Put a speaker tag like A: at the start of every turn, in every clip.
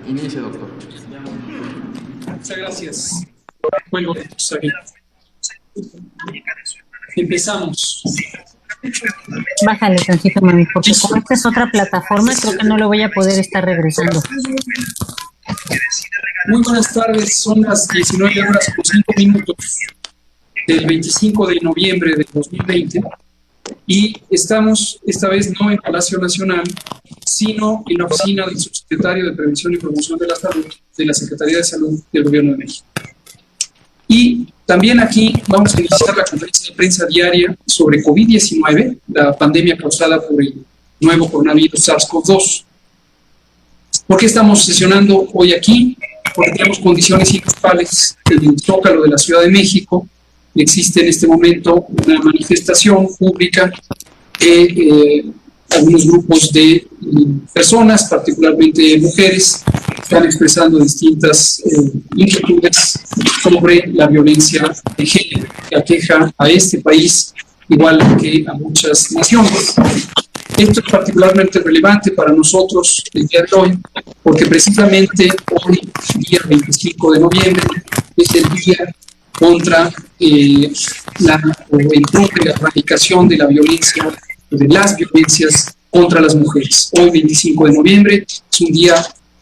A: Inicia, doctor.
B: Muchas gracias. Bueno, empezamos.
C: Bájale tantito, mami, porque como esta es otra plataforma, creo que no lo voy a poder estar regresando.
B: Muy buenas tardes, son las 19 horas con 5 minutos del 25 de noviembre del 2020 y estamos esta vez no en Palacio Nacional, sino en la oficina del subsecretario de Prevención y Promoción de la Salud de la Secretaría de Salud del Gobierno de México. Y también aquí vamos a iniciar la conferencia de prensa diaria sobre COVID-19, la pandemia causada por el nuevo coronavirus SARS-CoV-2. ¿Por qué estamos sesionando hoy aquí? Porque tenemos condiciones inusuales en el Zócalo de la Ciudad de México. Existe en este momento una manifestación pública que algunos grupos de personas, particularmente mujeres, están expresando distintas inquietudes sobre la violencia de género que aqueja a este país, igual que a muchas naciones. Esto es particularmente relevante para nosotros el día de hoy, porque precisamente hoy, día 25 de noviembre, es el día contra en contra de la erradicación de la violencia, de las violencias contra las mujeres. Hoy, 25 de noviembre, es un día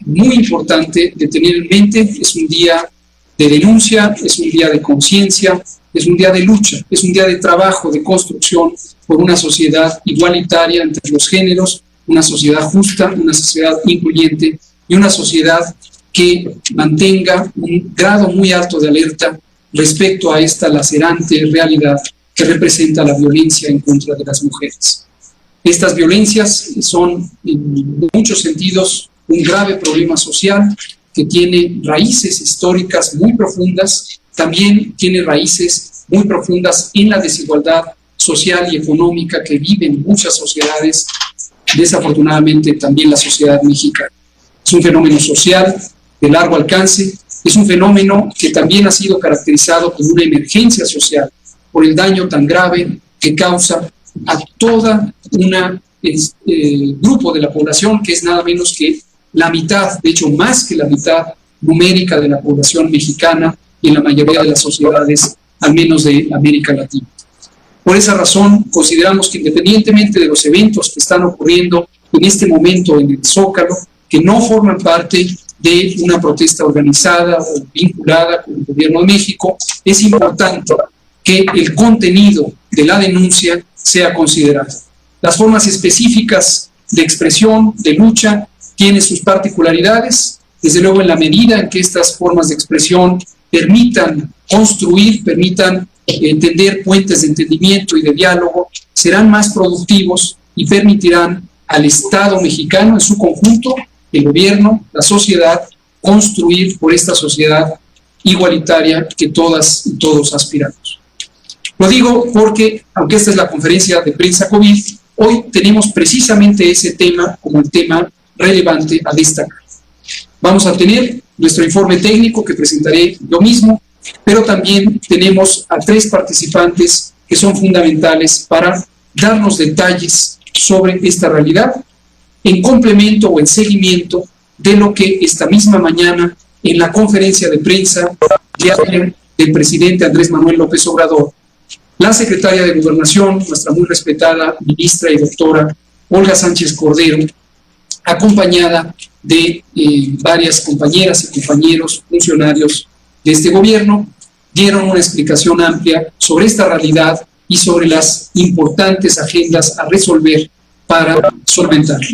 B: muy importante de tener en mente, es un día de denuncia, es un día de conciencia, es un día de lucha, es un día de trabajo, de construcción por una sociedad igualitaria entre los géneros, una sociedad justa, una sociedad incluyente y una sociedad que mantenga un grado muy alto de alerta respecto a esta lacerante realidad que representa la violencia en contra de las mujeres. Estas violencias son, en muchos sentidos, un grave problema social que tiene raíces históricas muy profundas, también tiene raíces muy profundas en la desigualdad social y económica que viven muchas sociedades, desafortunadamente también la sociedad mexicana. Es un fenómeno social de largo alcance, es un fenómeno que también ha sido caracterizado como una emergencia social por el daño tan grave que causa a toda una grupo de la población que es nada menos que la mitad, de hecho más que la mitad numérica de la población mexicana y en la mayoría de las sociedades, al menos de América Latina. Por esa razón, consideramos que independientemente de los eventos que están ocurriendo en este momento en el Zócalo, que no forman parte de una protesta organizada o vinculada con el Gobierno de México, es importante que el contenido de la denuncia sea considerado. Las formas específicas de expresión, de lucha, tienen sus particularidades, desde luego en la medida en que estas formas de expresión permitan construir, permitan entender puentes de entendimiento y de diálogo, serán más productivos y permitirán al Estado mexicano en su conjunto, el gobierno, la sociedad, construir por esta sociedad igualitaria que todas y todos aspiramos. Lo digo porque, aunque esta es la conferencia de prensa COVID, hoy tenemos precisamente ese tema como el tema relevante a destacar. Vamos a tener nuestro informe técnico que presentaré yo mismo, pero también tenemos a 3 participantes que son fundamentales para darnos detalles sobre esta realidad, en complemento o en seguimiento de lo que esta misma mañana en la conferencia de prensa del presidente Andrés Manuel López Obrador, la secretaria de Gobernación, nuestra muy respetada ministra y doctora Olga Sánchez Cordero, acompañada de varias compañeras y compañeros funcionarios de este gobierno, dieron una explicación amplia sobre esta realidad y sobre las importantes agendas a resolver para solventarla.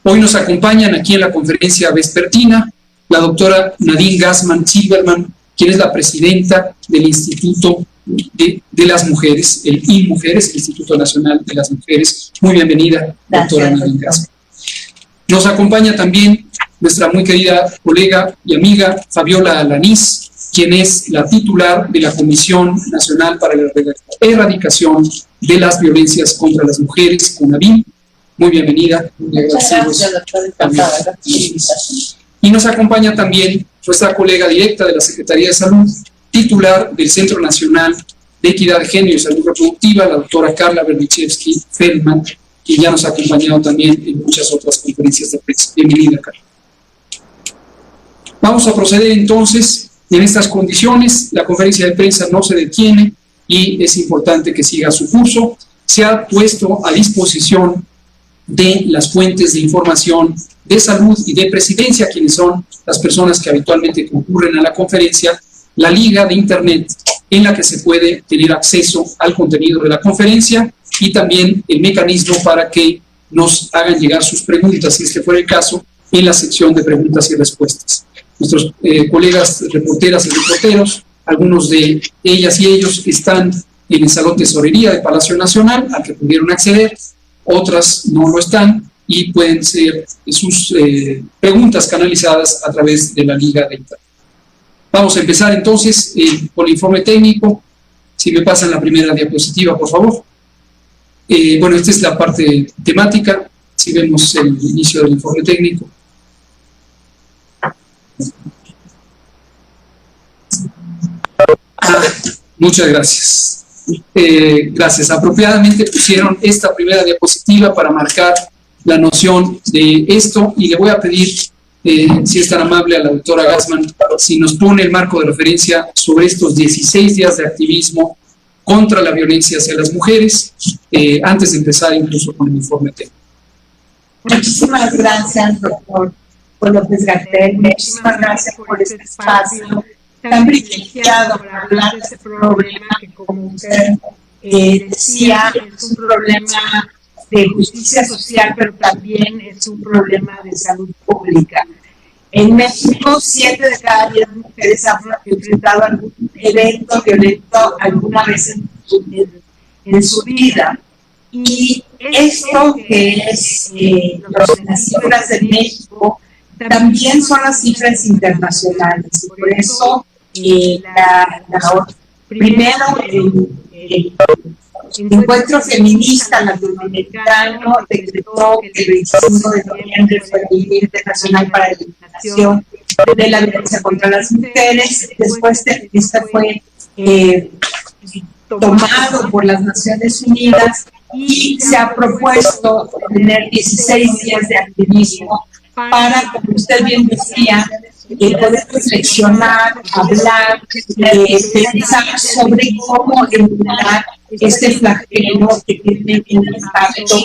B: Hoy nos acompañan aquí en la conferencia vespertina la doctora Nadine Gassman Silverman, quien es la presidenta del Instituto de las Mujeres, el INMujeres, el Instituto Nacional de las Mujeres. Muy bienvenida, doctora Nadine Gassman. Nos acompaña también nuestra muy querida colega y amiga Fabiola Alanís, quien es la titular de la Comisión Nacional para la Erradicación de las Violencias contra las Mujeres, CONAVIM. Muy bienvenida. Muy agradecidos. Y nos acompaña también nuestra colega directa de la Secretaría de Salud, titular del Centro Nacional de Equidad de Género y Salud Reproductiva, la doctora Carla Berdichevsky-Feldman, que ya nos ha acompañado también en muchas otras conferencias de prensa. Bienvenida, Carla. Vamos a proceder entonces en estas condiciones. La conferencia de prensa no se detiene y es importante que siga su curso. Se ha puesto a disposición de las fuentes de información de salud y de presidencia, quienes son las personas que habitualmente concurren a la conferencia, la liga de internet en la que se puede tener acceso al contenido de la conferencia y también el mecanismo para que nos hagan llegar sus preguntas, si este fuera el caso, en la sección de preguntas y respuestas. Nuestros colegas reporteras y reporteros, algunos de ellas y ellos están en el Salón Tesorería de Palacio Nacional, al que pudieron acceder, otras no lo están y pueden ser sus preguntas canalizadas a través de la liga de internet. Vamos a empezar entonces con el informe técnico. Si me pasan la primera diapositiva, por favor. Bueno, esta es la parte temática. Si vemos el inicio del informe técnico. Muchas gracias. Gracias. Apropiadamente pusieron esta primera diapositiva para marcar la noción de esto y le voy a pedir, si es tan amable, a la doctora Gassman, si nos pone el marco de referencia sobre estos 16 días de activismo contra la violencia hacia las mujeres, antes de empezar incluso con el informe técnico.
A: Muchísimas gracias, doctor López-Gatell. Muchísimas gracias por este espacio tan privilegiado para hablar de este problema que, como usted decía, es un problema de justicia social, pero también es un problema de salud pública. En México, 7 de cada 10 mujeres han enfrentado algún evento violento alguna vez en su vida. Y esto que es las cifras de México, también son las cifras internacionales. Y por eso, primero, el Encuentro Feminista Latinoamericano decretó que el 25 de noviembre fue el Día Internacional para la Eliminación de la Violencia contra las Mujeres. Después este fue tomado por las Naciones Unidas y se ha propuesto tener 16 días de activismo para, como usted bien decía, poder reflexionar, hablar, pensar sobre cómo eliminar este flagelo que tiene un impacto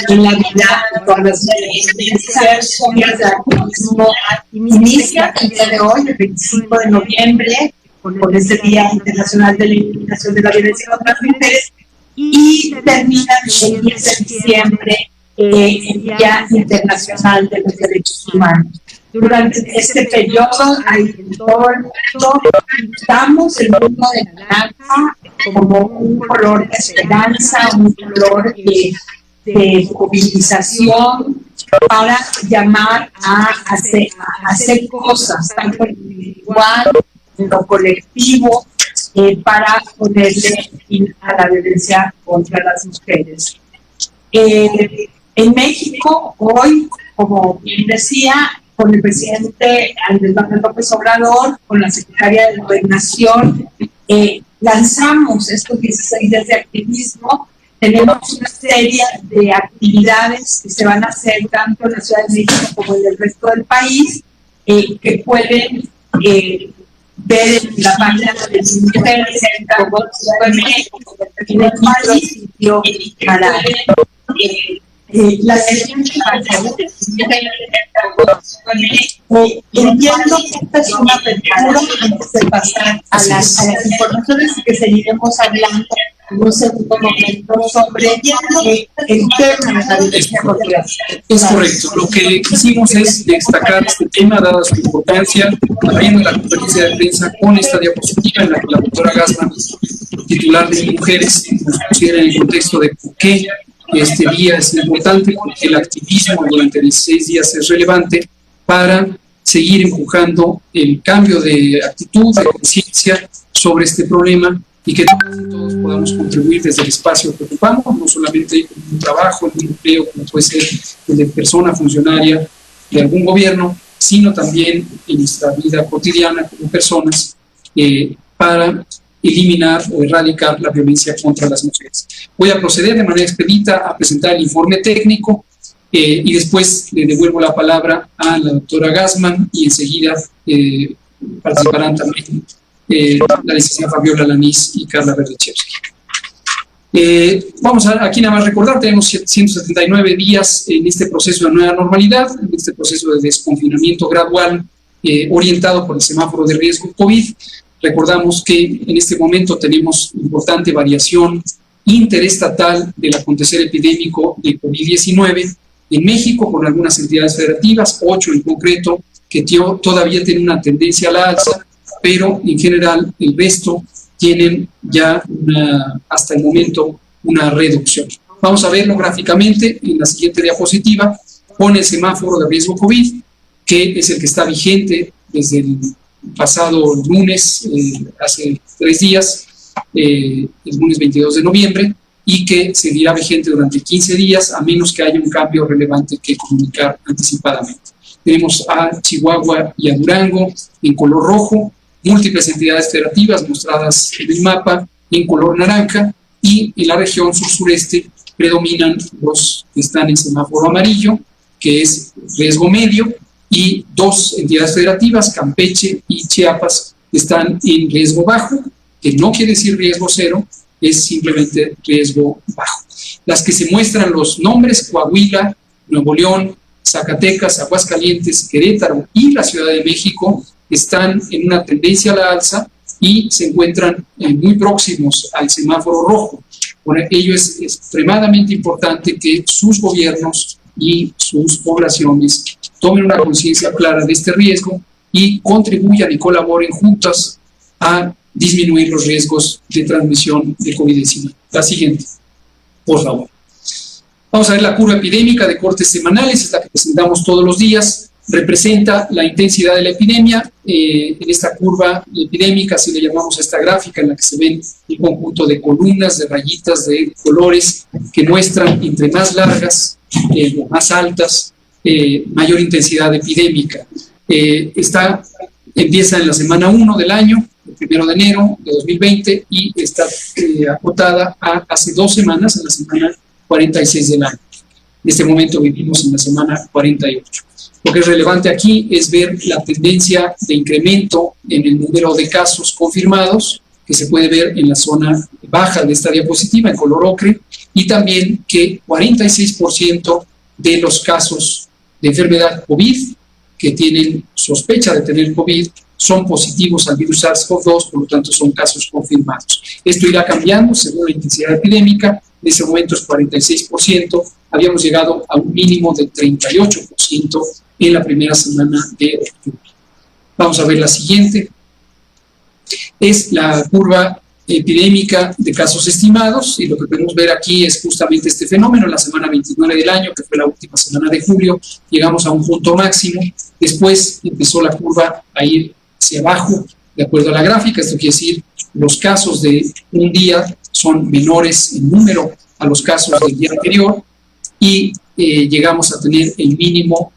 A: en la vida de todas las mujeres. Días de activismo inicia el día de hoy, el 25 de noviembre, con este Día Internacional de la Eliminación de la Violencia contra las Mujeres, y termina el 10 de diciembre, el Día Internacional de los Derechos Humanos. Durante este periodo, en todo el mundo, pintamos el mundo de naranja como un color de esperanza, un color de movilización para llamar a hacer cosas, tanto en lo individual, en lo colectivo, para ponerle fin a la violencia contra las mujeres. En México, hoy, como bien decía, con el presidente Andrés Manuel López Obrador, con la secretaria de Gobernación, lanzamos estos 16 días de activismo. Tenemos una serie de actividades que se van a hacer tanto en la Ciudad de México como en el resto del país, que pueden ver en la página de mujeres en México, en el municipio, para la entiendo que esta es una apertura antes de pasar a las informaciones que seguiremos hablando en un segundo momento sobre el tema de la violencia contra las mujeres.
B: Es correcto. Lo que hicimos es destacar este tema, dada su importancia, abriendo la conferencia de prensa con esta diapositiva en la que la doctora Gassman, titular de Mujeres, nos pusiera en el contexto de por qué este día es importante, porque el activismo durante 16 días es relevante para seguir empujando el cambio de actitud, de conciencia sobre este problema y que todos podamos contribuir desde el espacio que ocupamos, no solamente en un trabajo, en un empleo, como puede ser el de persona funcionaria de algún gobierno, sino también en nuestra vida cotidiana como personas, para eliminar o erradicar la violencia contra las mujeres. Voy a proceder de manera expedita a presentar el informe técnico. Y después le devuelvo la palabra a la doctora Gassman y enseguida participarán también la licenciada Fabiola Lanís y Carla Berdichevsky. Vamos a aquí nada más recordar, tenemos 179 días en este proceso de nueva normalidad, en este proceso de desconfinamiento gradual orientado por el semáforo de riesgo COVID. Recordamos que en este momento tenemos importante variación interestatal del acontecer epidémico de COVID-19 en México, con algunas entidades federativas, 8 en concreto, que todavía tienen una tendencia a la alza, pero en general el resto tienen ya hasta el momento una reducción. Vamos a verlo gráficamente en la siguiente diapositiva, con el semáforo de riesgo COVID, que es el que está vigente desde el pasado lunes, hace 3 días, el lunes 22 de noviembre, y que seguirá vigente durante 15 días, a menos que haya un cambio relevante que comunicar anticipadamente. Tenemos a Chihuahua y a Durango en color rojo, múltiples entidades federativas mostradas en el mapa en color naranja, y en la región sur-sureste predominan los que están en semáforo amarillo, que es riesgo medio, y 2 entidades federativas, Campeche y Chiapas, están en riesgo bajo, que no quiere decir riesgo cero, es simplemente riesgo bajo. Las que se muestran los nombres, Coahuila, Nuevo León, Zacatecas, Aguascalientes, Querétaro y la Ciudad de México, están en una tendencia a la alza y se encuentran muy próximos al semáforo rojo. Por ello es extremadamente importante que sus gobiernos y sus poblaciones tomen una conciencia clara de este riesgo y contribuyan y colaboren juntas a disminuir los riesgos de transmisión de COVID-19. La siguiente, por favor. Vamos a ver la curva epidémica de cortes semanales, es la que presentamos todos los días, representa la intensidad de la epidemia. En esta curva epidémica, así le llamamos a esta gráfica, en la que se ven un conjunto de columnas, de rayitas, de colores, que muestran entre más largas, más altas, mayor intensidad epidémica. Empieza en la semana 1 del año, el 1 de enero de 2020, y está acotada a hace 2 semanas, en la semana 46 del año. En este momento vivimos en la semana 48. Lo que es relevante aquí es ver la tendencia de incremento en el número de casos confirmados, que se puede ver en la zona baja de esta diapositiva, en color ocre, y también que 46% de los casos de enfermedad COVID que tienen sospecha de tener COVID son positivos al virus SARS-CoV-2, por lo tanto son casos confirmados. Esto irá cambiando según la intensidad epidémica. En ese momento es 46%, habíamos llegado a un mínimo de 38% en la primera semana de octubre. Vamos a ver la siguiente. Es la curva epidémica de casos estimados, y lo que podemos ver aquí es justamente este fenómeno. En la semana 29 del año, que fue la última semana de julio, llegamos a un punto máximo. Después empezó la curva a ir hacia abajo, de acuerdo a la gráfica. Esto quiere decir, los casos de un día son menores en número a los casos del día anterior, y llegamos a tener el mínimo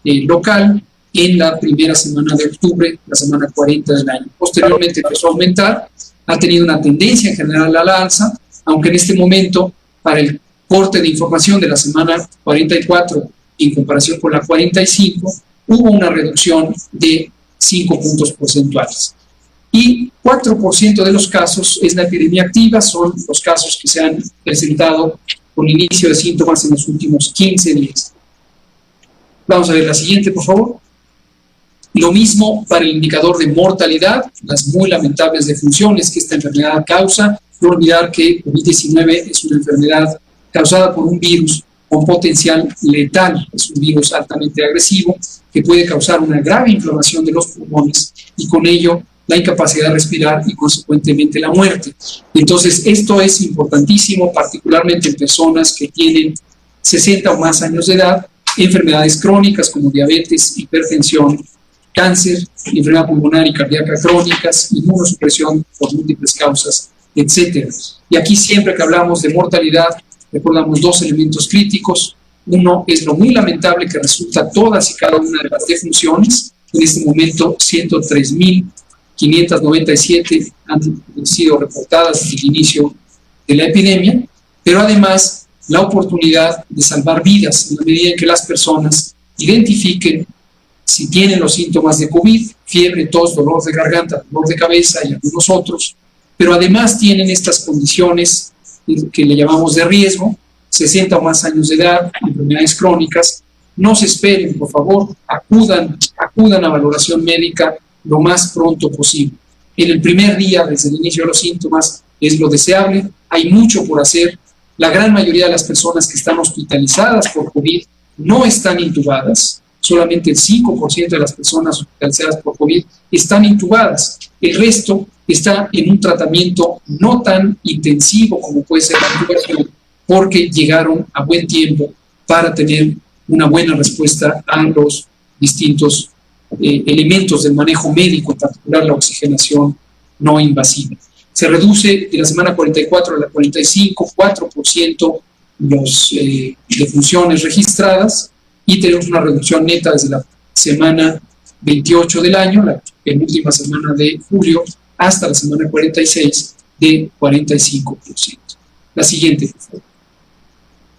B: local en la primera semana de octubre, la semana 40 del año. Posteriormente empezó a aumentar, ha tenido una tendencia en general a la alza, aunque en este momento, para el corte de información de la semana 44 en comparación con la 45, hubo una reducción de 5 puntos porcentuales. Y 4% de los casos es la epidemia activa, son los casos que se han presentado con inicio de síntomas en los últimos 15 días. Vamos a ver la siguiente, por favor. Lo mismo para el indicador de mortalidad, las muy lamentables defunciones que esta enfermedad causa. No olvidar que COVID-19 es una enfermedad causada por un virus con potencial letal. Es un virus altamente agresivo que puede causar una grave inflamación de los pulmones y con ello la incapacidad de respirar y consecuentemente la muerte. Entonces esto es importantísimo, particularmente en personas que tienen 60 o más años de edad, enfermedades crónicas como diabetes, hipertensión, cáncer, enfermedad pulmonar y cardíaca crónicas, inmunosupresión por múltiples causas, etc. Y aquí siempre que hablamos de mortalidad, recordamos 2 elementos críticos. Uno es lo muy lamentable que resulta todas y cada una de las defunciones. En este momento 103.597 han sido reportadas desde el inicio de la epidemia, pero además la oportunidad de salvar vidas en la medida en que las personas identifiquen si tienen los síntomas de COVID, fiebre, tos, dolor de garganta, dolor de cabeza y algunos otros, pero además tienen estas condiciones que le llamamos de riesgo, 60 o más años de edad, enfermedades crónicas. No se esperen, por favor, acudan a valoración médica lo más pronto posible. En el primer día, desde el inicio de los síntomas, es lo deseable. Hay mucho por hacer. La gran mayoría de las personas que están hospitalizadas por COVID no están intubadas. Solamente el 5% de las personas hospitalizadas por COVID están intubadas. El resto está en un tratamiento no tan intensivo como puede ser la intubación, porque llegaron a buen tiempo para tener una buena respuesta a los distintos elementos del manejo médico, en particular la oxigenación no invasiva. Se reduce de la semana 44 a la 45, 4% los defunciones registradas, y tenemos una reducción neta desde la semana 28 del año, la penúltima semana de julio, hasta la semana 46 de 45%. La siguiente, por favor.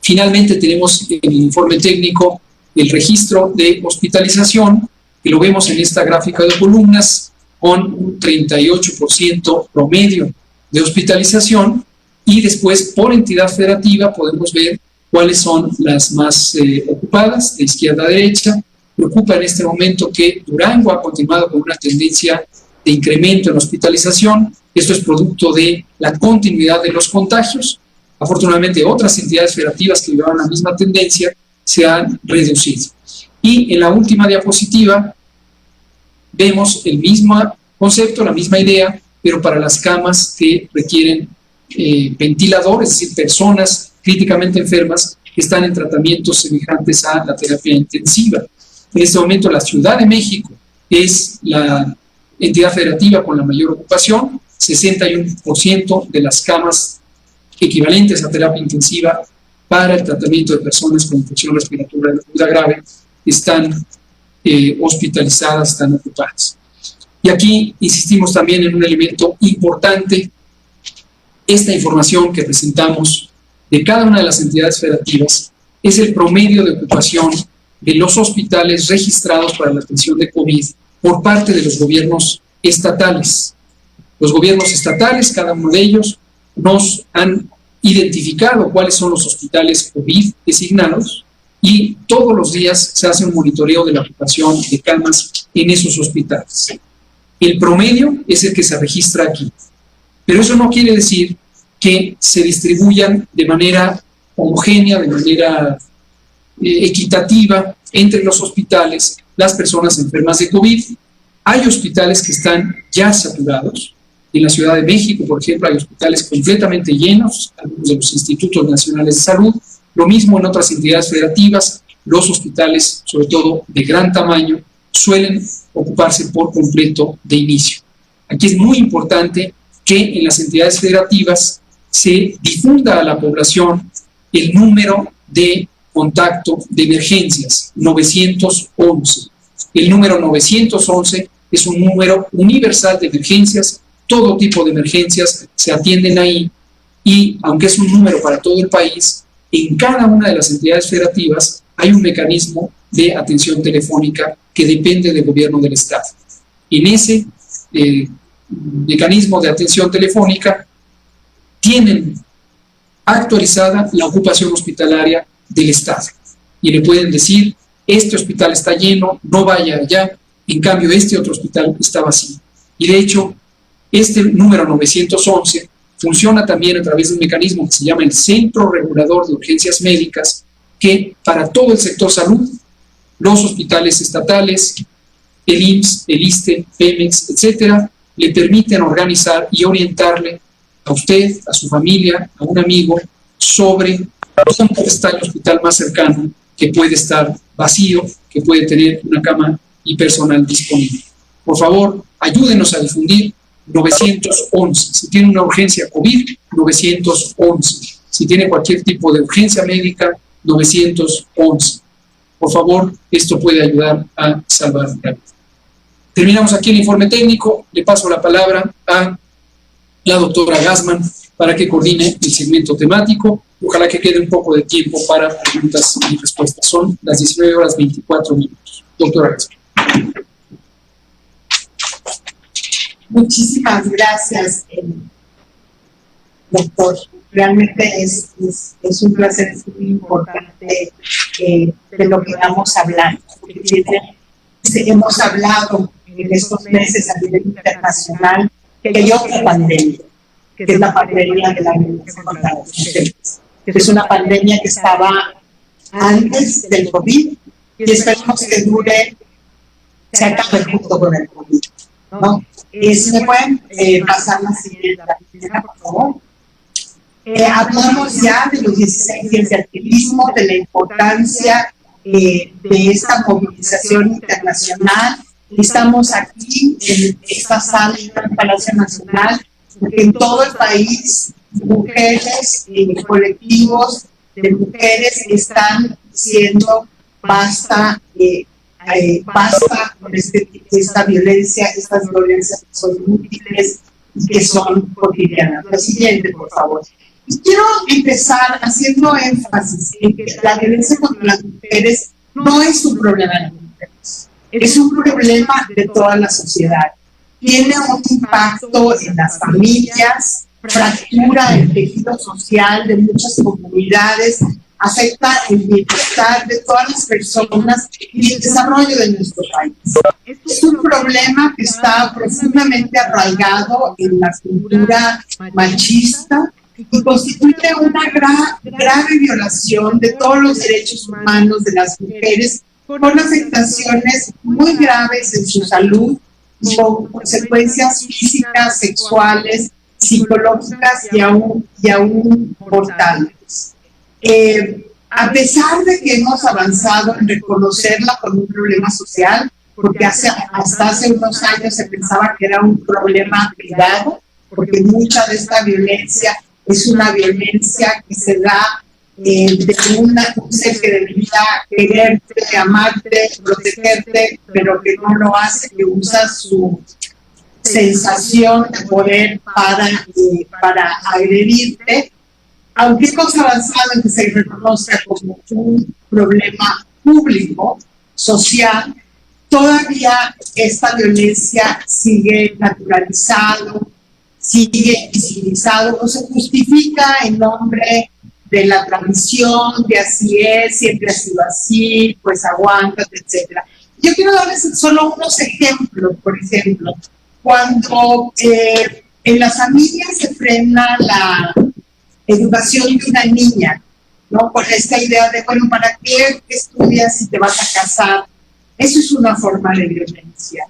B: Finalmente tenemos en el informe técnico el registro de hospitalización, que lo vemos en esta gráfica de columnas, con un 38% promedio de hospitalización, y después por entidad federativa podemos ver cuáles son las más ocupadas, de izquierda a derecha. Preocupa en este momento que Durango ha continuado con una tendencia de incremento en hospitalización. Esto es producto de la continuidad de los contagios. Afortunadamente, otras entidades federativas que llevaban la misma tendencia se han reducido. Y en la última diapositiva vemos el mismo concepto, la misma idea, pero para las camas que requieren ventilador, es decir, personas críticamente enfermas que están en tratamientos semejantes a la terapia intensiva. En este momento la Ciudad de México es la entidad federativa con la mayor ocupación, 61% de las camas equivalentes a terapia intensiva para el tratamiento de personas con infección respiratoria aguda grave están hospitalizadas, están ocupadas. Y aquí insistimos también en un elemento importante. Esta información que presentamos de cada una de las entidades federativas es el promedio de ocupación de los hospitales registrados para la atención de COVID por parte de los gobiernos estatales. Los gobiernos estatales, cada uno de ellos, nos han identificado cuáles son los hospitales COVID designados, y todos los días se hace un monitoreo de la ocupación de camas en esos hospitales. El promedio es el que se registra aquí, pero eso no quiere decir que se distribuyan de manera homogénea, de manera equitativa entre los hospitales las personas enfermas de COVID. Hay hospitales que están ya saturados. En la Ciudad de México, por ejemplo, hay hospitales completamente llenos, algunos de los institutos nacionales de salud. Lo mismo en otras entidades federativas. Los hospitales, sobre todo de gran tamaño, suelen ocuparse por completo de inicio. Aquí es muy importante que en las entidades federativas se difunda a la población el número de contacto de emergencias, 911. El número 911 es un número universal de emergencias. Todo tipo de emergencias se atienden ahí, y aunque es un número para todo el país, en cada una de las entidades federativas hay un mecanismo de atención telefónica que depende del gobierno del Estado. En ese mecanismo de atención telefónica tienen actualizada la ocupación hospitalaria del Estado, y le pueden decir: este hospital está lleno, no vaya allá, en cambio este otro hospital está vacío. Y de hecho, este número 911 funciona también a través de un mecanismo que se llama el Centro Regulador de Urgencias Médicas, que para todo el sector salud, los hospitales estatales, el IMSS, el ISSSTE, Pemex, etcétera, le permiten organizar y orientarle a usted, a su familia, a un amigo, sobre dónde está el hospital más cercano, que puede estar vacío, que puede tener una cama y personal disponible. Por favor, ayúdenos a difundir 911. Si tiene una urgencia COVID, 911. Si tiene cualquier tipo de urgencia médica, 911. Por favor, esto puede ayudar a salvar vidas. Terminamos aquí el informe técnico. Le paso la palabra a la doctora Gassman para que coordine el segmento temático. Ojalá que quede un poco de tiempo para preguntas y respuestas. Son las 19:24. Doctora Gaspar.
A: Muchísimas gracias, doctor. Realmente es un placer, es muy importante de lo que vamos a hablar. Hemos hablado en estos meses a nivel internacional que hay otra pandemia, que es la pandemia de la violencia contra las mujeres. Es una pandemia que estaba antes del COVID y esperemos que dure, se acabe junto con el COVID, ¿no? Si me pueden pasar la siguiente, por favor. Hablamos ya de los 16 días de activismo, de la importancia de esta movilización internacional. Estamos aquí en esta sala en el Palacio Nacional, porque en todo el país mujeres, colectivos de mujeres están diciendo basta, basta con esta violencia, estas violencias que son múltiples y que son cotidianas. La siguiente, por favor. Y quiero empezar haciendo énfasis en que la violencia contra las mujeres no es un problema de las mujeres, es un problema de toda la sociedad. Tiene un impacto en las familias, fractura el tejido social de muchas comunidades, afecta el bienestar de todas las personas y el desarrollo de nuestro país. Es un problema que está profundamente arraigado en la cultura machista y constituye una grave violación de todos los derechos humanos de las mujeres, con afectaciones muy graves en su salud y con consecuencias físicas, sexuales, psicológicas y aún mortales. A pesar de que hemos avanzado en reconocerla como un problema social, porque hasta hace unos años se pensaba que era un problema privado, porque mucha de esta violencia es una violencia que se da de un ser que debería quererte, amarte, protegerte, pero que no lo hace, que usa su sensación de poder para agredirte. Aunque hemos avanzado en que se reconozca como un problema público, social, todavía esta violencia sigue naturalizado, sigue visibilizado o se justifica en nombre de la tradición, de así es, siempre ha sido así, pues aguántate, etc. Yo quiero darles solo unos ejemplos. Por ejemplo, cuando en las familias se frena la educación de una niña, ¿no? Con esta idea de, bueno, ¿para qué estudias si te vas a casar? Eso es una forma de violencia.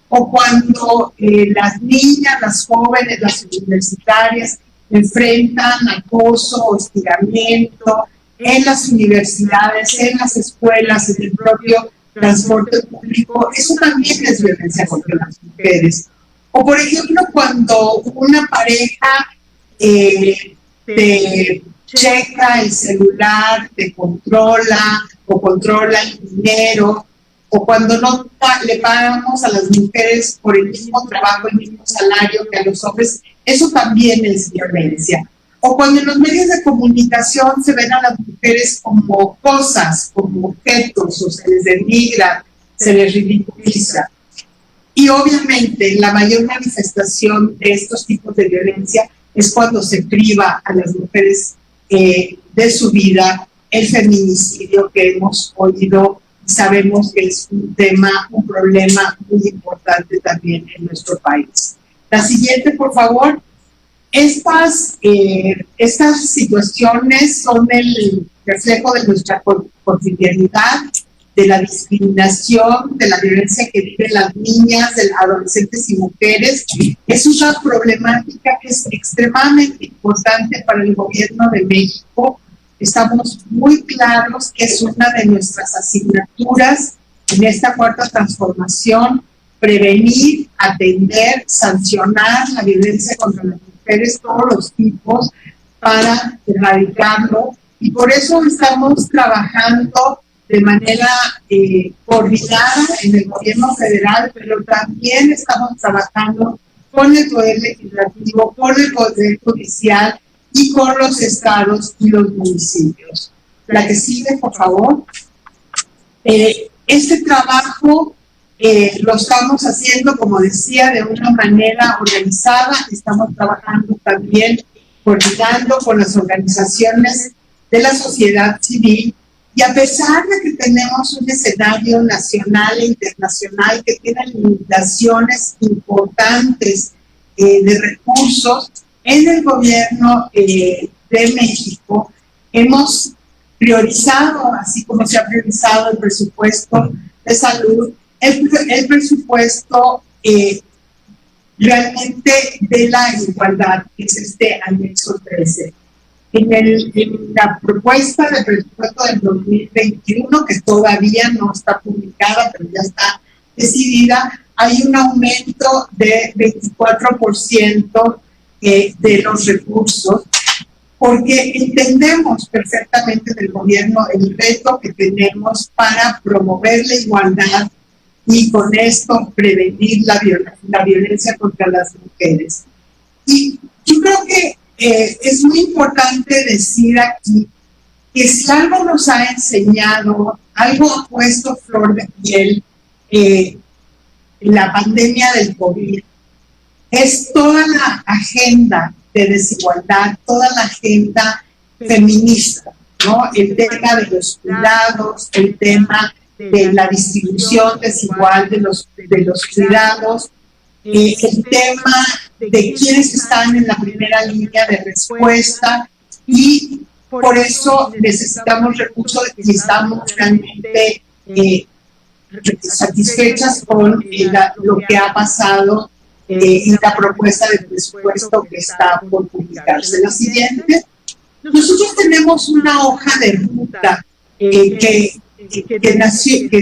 A: O cuando las niñas, las jóvenes, las universitarias enfrentan acoso, hostigamiento en las universidades, en las escuelas, en el propio transporte público, eso también es violencia contra las mujeres. O por ejemplo, cuando una pareja te checa el celular, te controla o controla el dinero, o cuando no le pagamos a las mujeres por el mismo trabajo, el mismo salario que a los hombres, eso también es violencia. O cuando en los medios de comunicación se ven a las mujeres como cosas, como objetos, o se les denigra, se les ridiculiza. Y obviamente la mayor manifestación de estos tipos de violencia es cuando se priva a las mujeres de su vida, el feminicidio que hemos oído. Sabemos que es un problema muy importante también en nuestro país. La siguiente, por favor. Estas situaciones son el reflejo de nuestra cotidianidad, de la discriminación, de la violencia que viven las niñas, de adolescentes y mujeres. Es una problemática que es extremadamente importante para el gobierno de México. Estamos muy claros que es una de nuestras asignaturas en esta cuarta transformación, prevenir, atender, sancionar la violencia contra las mujeres, todos los tipos, para erradicarlo. Y por eso estamos trabajando de manera coordinada en el gobierno federal, pero también estamos trabajando con el Poder Legislativo, con el Poder Judicial, y con los estados y los municipios. La que sigue, por favor. Este trabajo lo estamos haciendo, como decía, de una manera organizada. Estamos trabajando también coordinando con las organizaciones de la sociedad civil, y a pesar de que tenemos un escenario nacional e internacional que tiene limitaciones importantes de recursos, en el gobierno de México hemos priorizado, así como se ha priorizado el presupuesto de salud, el presupuesto realmente de la igualdad, que es este anexo 13. En la propuesta de presupuesto del 2021, que todavía no está publicada, pero ya está decidida, hay un aumento de 24% de los recursos, porque entendemos perfectamente del gobierno el reto que tenemos para promover la igualdad y con esto prevenir la violencia contra las mujeres. Y yo creo que es muy importante decir aquí que si algo nos ha enseñado, algo ha puesto flor de piel la pandemia del COVID, es toda la agenda de desigualdad, toda la agenda feminista, ¿no? El tema de los cuidados, el tema de la distribución desigual de los cuidados, el tema de quienes están en la primera línea de respuesta, y por eso necesitamos recursos y estamos realmente satisfechas con lo que ha pasado en la propuesta de presupuesto que está por publicarse. La siguiente, nosotros tenemos una hoja de ruta que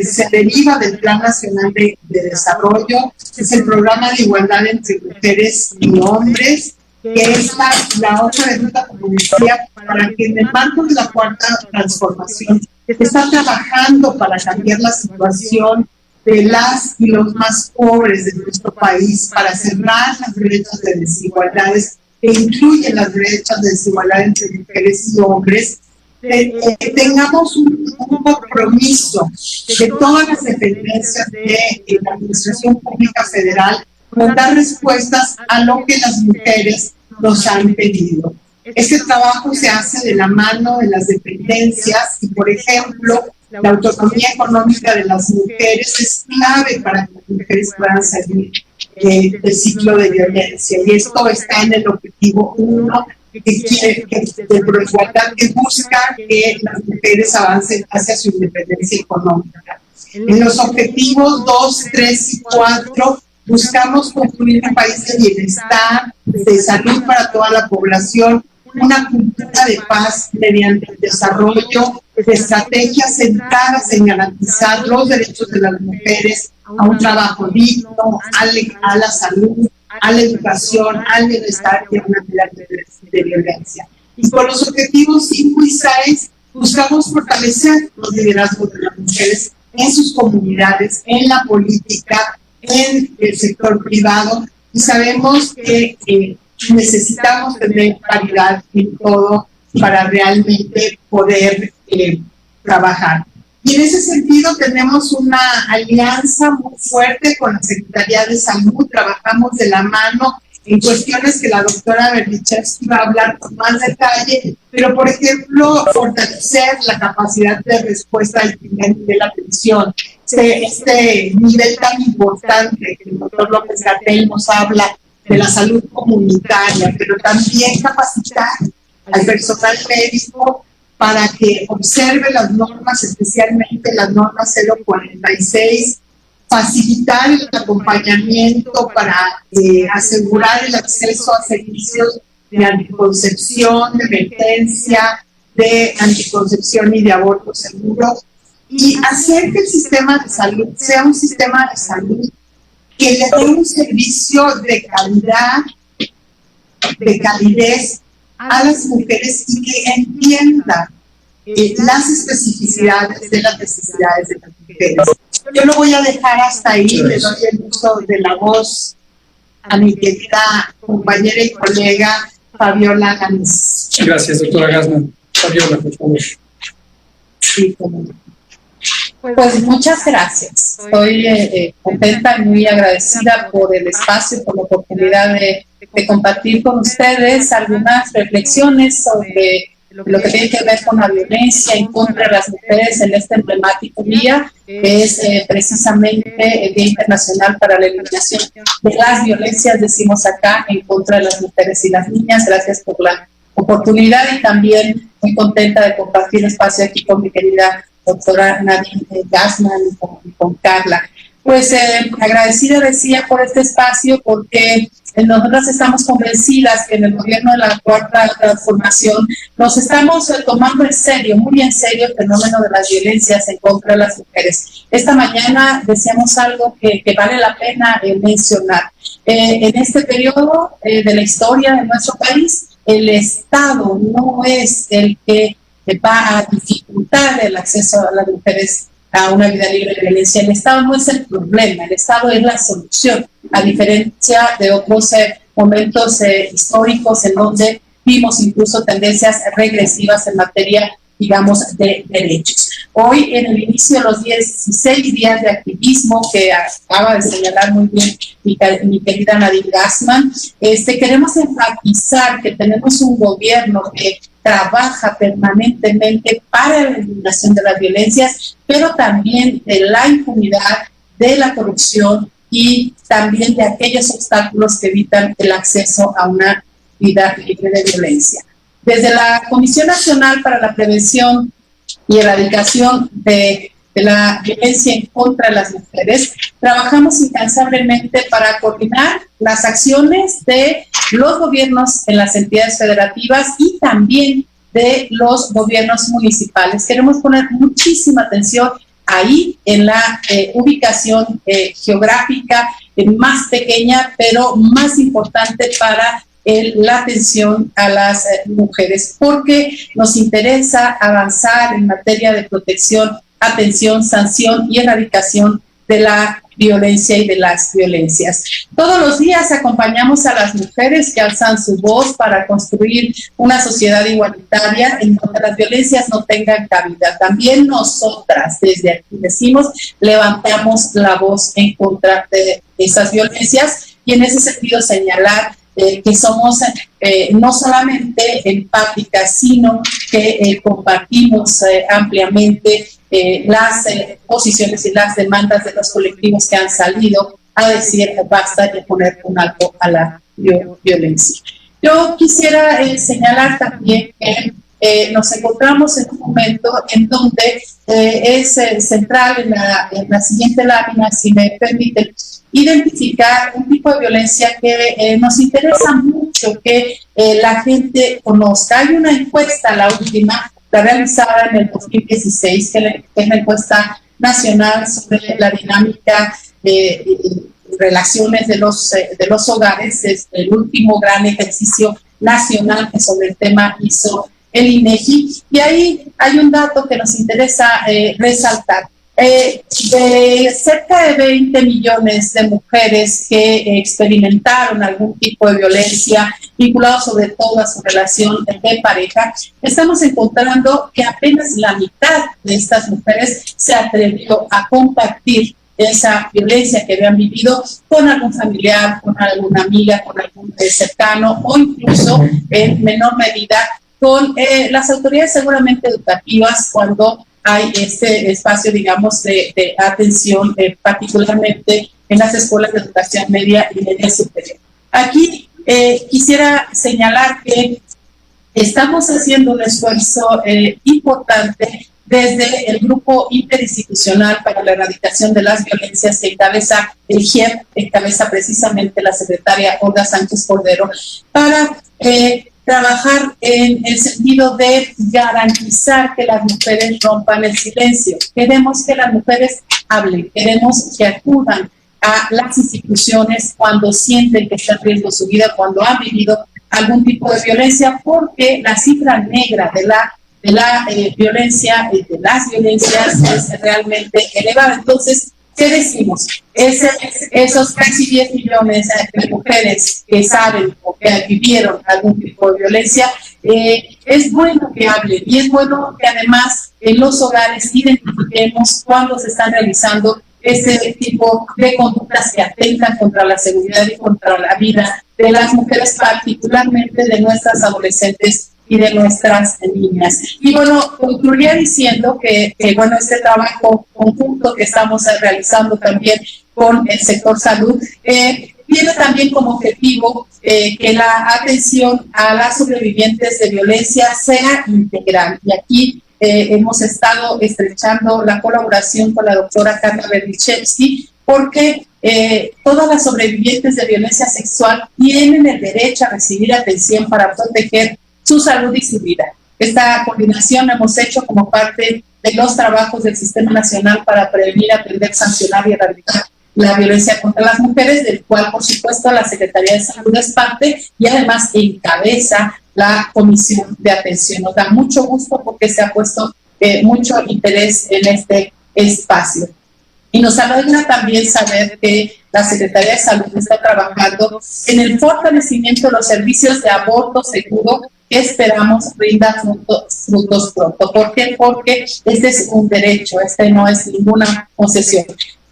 A: se deriva del Plan Nacional de Desarrollo, es el Programa de Igualdad entre Mujeres y Hombres, que es la hoja de ruta, como decía, para que en el marco de la cuarta transformación está trabajando para cambiar la situación de las y los más pobres de nuestro país, para cerrar las brechas de desigualdades que incluyen las brechas de desigualdad entre mujeres y hombres, tengamos un compromiso de todas las dependencias de la Administración Pública Federal con dar respuestas a lo que las mujeres nos han pedido. Este trabajo se hace de la mano de las dependencias y, por ejemplo, la autonomía económica de las mujeres es clave para que las mujeres puedan salir del ciclo de violencia. Y esto está en el objetivo 1 de Proigualdad, que busca que las mujeres avancen hacia su independencia económica. En los objetivos 2, 3 y 4 buscamos construir un país de bienestar, de salud para toda la población, una cultura de paz mediante el desarrollo de estrategias centradas en garantizar los derechos de las mujeres a un trabajo digno, a la salud, a la educación, al bienestar y a una vida de violencia. Y con los objetivos 5 y 6 buscamos fortalecer los liderazgos de las mujeres en sus comunidades, en la política, en el sector privado, y sabemos que necesitamos tener paridad en todo para realmente poder trabajar. Y en ese sentido tenemos una alianza muy fuerte con la Secretaría de Salud, trabajamos de la mano en cuestiones que la doctora Berdichevsky va a hablar con más detalle, pero por ejemplo, fortalecer la capacidad de respuesta del primer nivel de atención, este nivel tan importante que el doctor López-Gatell nos habla de la salud comunitaria, pero también capacitar al personal médico para que observe las normas, especialmente las normas 046, facilitar el acompañamiento para asegurar el acceso a servicios de anticoncepción, de emergencia, de anticoncepción y de aborto seguro, y hacer que el sistema de salud sea un sistema de salud que le dé un servicio de calidad, de calidez a las mujeres y que entienda las especificidades de las necesidades de las mujeres. Yo lo voy a dejar hasta ahí, le doy el uso de la voz a mi querida compañera y colega Fabiola Gamis.
B: Gracias, doctora Gassman. Fabiola, por favor.
A: Sí, como... Pues muchas gracias. Estoy contenta y muy agradecida por el espacio, por la oportunidad de compartir con ustedes algunas reflexiones sobre lo que tiene que ver con la violencia en contra de las mujeres en este emblemático día, que es precisamente el Día Internacional para la Eliminación de las Violencias, decimos acá, en contra de las mujeres y las niñas. Gracias por la oportunidad y también muy contenta de compartir espacio aquí con mi querida doctora Nadine Gassman y con Carla. Pues agradecida, decía, por este espacio, porque nosotras estamos convencidas que en el gobierno de la Cuarta Transformación nos estamos tomando en serio, muy en serio, el fenómeno de las violencias en contra de las mujeres. Esta mañana decíamos algo que vale la pena mencionar. En este periodo de la historia de nuestro país, el Estado no es el que va a dificultar el acceso a las mujeres a una vida libre de violencia. El Estado no es el problema, el Estado es la solución, a diferencia de otros momentos históricos en donde vimos incluso tendencias regresivas en materia, digamos, de derechos. Hoy, en el inicio de los 16 días de activismo que acaba de señalar muy bien mi querida Nadine Gassman, queremos enfatizar que tenemos un gobierno que trabaja permanentemente para la eliminación de las violencias, pero también de la impunidad, de la corrupción y también de aquellos obstáculos que evitan el acceso a una vida libre de violencia. Desde la Comisión Nacional para la Prevención y Erradicación de la Violencia en contra de las Mujeres, trabajamos incansablemente para coordinar las acciones de los gobiernos en las entidades federativas y también de los gobiernos municipales. Queremos poner muchísima atención ahí en la ubicación geográfica más pequeña, pero más importante para la atención a las mujeres, porque nos interesa avanzar en materia de protección, atención, sanción y erradicación de la violencia y de las violencias. Todos los días acompañamos a las mujeres que alzan su voz para construir una sociedad igualitaria en donde las violencias no tengan cabida. También nosotras, desde aquí decimos, levantamos la voz en contra de esas violencias y en ese sentido señalar que somos no solamente empáticas, sino que compartimos ampliamente las posiciones y las demandas de los colectivos que han salido a decir basta de poner un alto a la violencia. Yo quisiera señalar también que nos encontramos en un momento en donde es central en la siguiente lámina, si me permiten, identificar un tipo de violencia que nos interesa mucho que la gente conozca. Hay una encuesta, la última, la realizada en el 2016, que es la encuesta nacional sobre la dinámica de relaciones de los hogares. Es el último gran ejercicio nacional que sobre el tema hizo el INEGI, y ahí hay un dato que nos interesa resaltar. De cerca de 20 millones de mujeres que experimentaron algún tipo de violencia vinculado sobre todo a su relación de pareja, estamos encontrando que apenas la mitad de estas mujeres se atrevió a compartir esa violencia que habían vivido con algún familiar, con alguna amiga, con algún cercano o incluso en menor medida con las autoridades seguramente educativas cuando hay este espacio, digamos, de atención, particularmente en las escuelas de educación media y media superior. Aquí quisiera señalar que estamos haciendo un esfuerzo importante desde el Grupo Interinstitucional para la Erradicación de las Violencias que encabeza el GIEP, encabeza precisamente la secretaria Olga Sánchez Cordero, para trabajar en el sentido de garantizar que las mujeres rompan el silencio. Queremos que las mujeres hablen, queremos que acudan a las instituciones cuando sienten que está en riesgo su vida, cuando han vivido algún tipo de violencia, porque la cifra negra de la violencia, de las violencias es realmente elevada. Entonces, ¿Qué decimos? Esos casi 10 millones de mujeres que saben o que vivieron algún tipo de violencia, es bueno que hablen y es bueno que además en los hogares identifiquemos cuando se están realizando este tipo de conductas que atentan contra la seguridad y contra la vida de las mujeres, particularmente de nuestras adolescentes y de nuestras niñas. Y bueno, concluiría diciendo que bueno, este trabajo conjunto que estamos realizando también con el sector salud tiene también como objetivo que la atención a las sobrevivientes de violencia sea integral. Y aquí hemos estado estrechando la colaboración con la doctora Carla Berdichevsky, porque todas las sobrevivientes de violencia sexual tienen el derecho a recibir atención para proteger su salud y su vida. Esta coordinación la hemos hecho como parte de los trabajos del Sistema Nacional para Prevenir, Atender, Sancionar y Erradicar la Violencia contra las Mujeres, del cual, por supuesto, la Secretaría de Salud es parte y además encabeza la Comisión de Atención. Nos da mucho gusto porque se ha puesto mucho interés en este espacio. Y nos alegra también saber que la Secretaría de Salud está trabajando en el fortalecimiento de los servicios de aborto seguro que esperamos rinda frutos pronto. ¿Por qué? Porque este es un derecho, este no es ninguna concesión.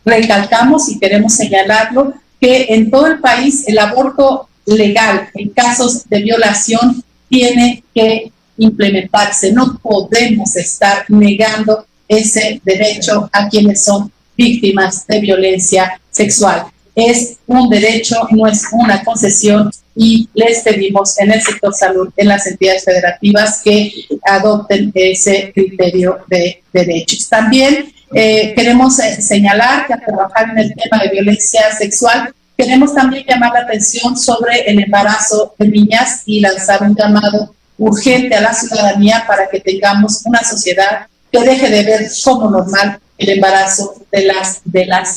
A: Recalcamos y queremos señalarlo que en todo el país el aborto legal en casos de violación tiene que implementarse. No podemos estar negando ese derecho a quienes son víctimas de violencia sexual. Es un derecho, no es una concesión, y les pedimos en el sector salud, en las entidades federativas, que adopten ese criterio de derechos. También queremos señalar que al trabajar en el tema de violencia sexual, queremos también llamar la atención sobre el embarazo de niñas y lanzar un llamado urgente a la ciudadanía para que tengamos una sociedad que deje de ver como normal el embarazo de las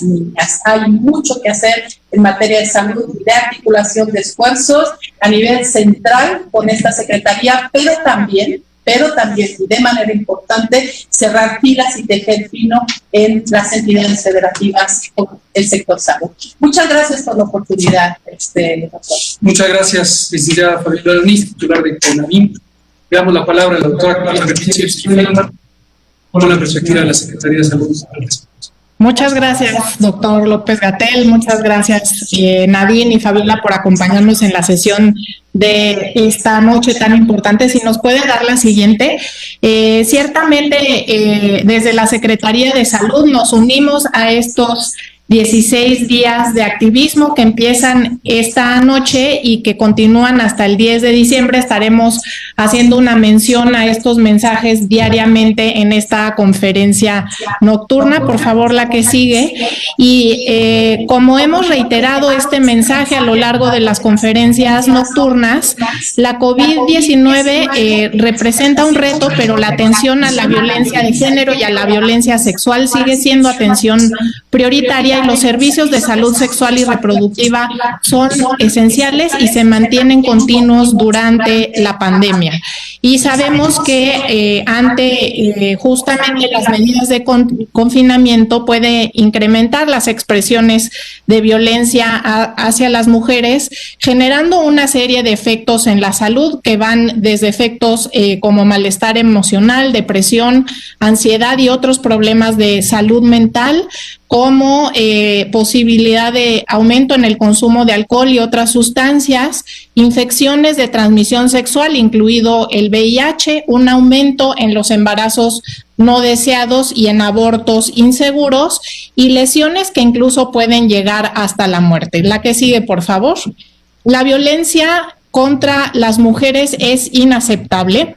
A: niñas. Hay mucho que hacer en materia de salud y de articulación de esfuerzos a nivel central con esta secretaría, pero también y de manera importante cerrar filas y tejer fino en las entidades federativas con el sector salud. Muchas gracias por la oportunidad, doctor.
B: Muchas gracias, licenciada Fabiola Alaniz, titular de CONAVIM. Le damos la palabra a la doctora Carla Berdichevsky con la perspectiva de la Secretaría de Salud.
D: Muchas gracias, doctor López-Gatell. Muchas gracias, Nadine y Fabiola, por acompañarnos en la sesión de esta noche tan importante. Si nos puede dar la siguiente. Ciertamente, desde la Secretaría de Salud nos unimos a estos 16 días de activismo que empiezan esta noche y que continúan hasta el 10 de diciembre. Estaremos haciendo una mención a estos mensajes diariamente en esta conferencia nocturna. Por favor, la que sigue. Y como hemos reiterado este mensaje a lo largo de las conferencias nocturnas, la COVID-19 representa un reto, pero la atención a la violencia de género y a la violencia sexual sigue siendo atención prioritaria, y los servicios de salud sexual y reproductiva son esenciales y se mantienen continuos durante la pandemia. Y sabemos que ante justamente las medidas de confinamiento puede incrementar las expresiones de violencia hacia las mujeres, generando una serie de efectos en la salud que van desde efectos como malestar emocional, depresión, ansiedad y otros problemas de salud mental, como posibilidad de aumento en el consumo de alcohol y otras sustancias, infecciones de transmisión sexual, incluido el VIH, un aumento en los embarazos no deseados y en abortos inseguros, y lesiones que incluso pueden llegar hasta la muerte. La que sigue, por favor. La violencia contra las mujeres es inaceptable.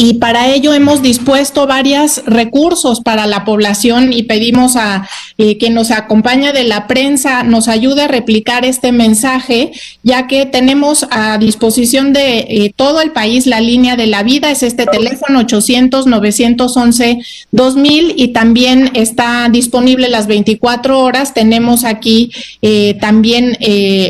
D: Y para ello hemos dispuesto varios recursos para la población y pedimos a que nos acompañe de la prensa, nos ayude a replicar este mensaje, ya que tenemos a disposición de todo el país la línea de la vida, es este teléfono 800-911-2000, y también está disponible las 24 horas. Tenemos aquí también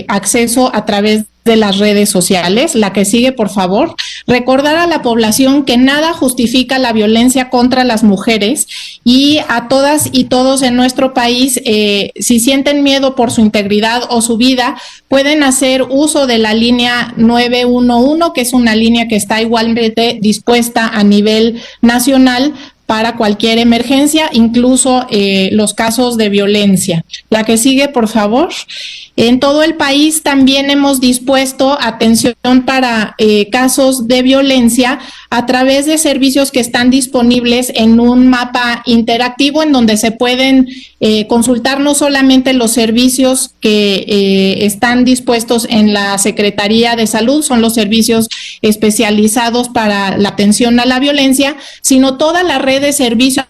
D: acceso a través de las redes sociales. La que sigue, por favor. Recordar a la población que nada justifica la violencia contra las mujeres, y a todas y todos en nuestro país, si sienten miedo por su integridad o su vida, pueden hacer uso de la línea 911, que es una línea que está igualmente dispuesta a nivel nacional para cualquier emergencia, incluso los casos de violencia. La que sigue, por favor. En todo el país también hemos dispuesto atención para casos de violencia a través de servicios que están disponibles en un mapa interactivo, en donde se pueden consultar no solamente los servicios que están dispuestos en la Secretaría de Salud, son los servicios especializados para la atención a la violencia, sino toda la red de servicios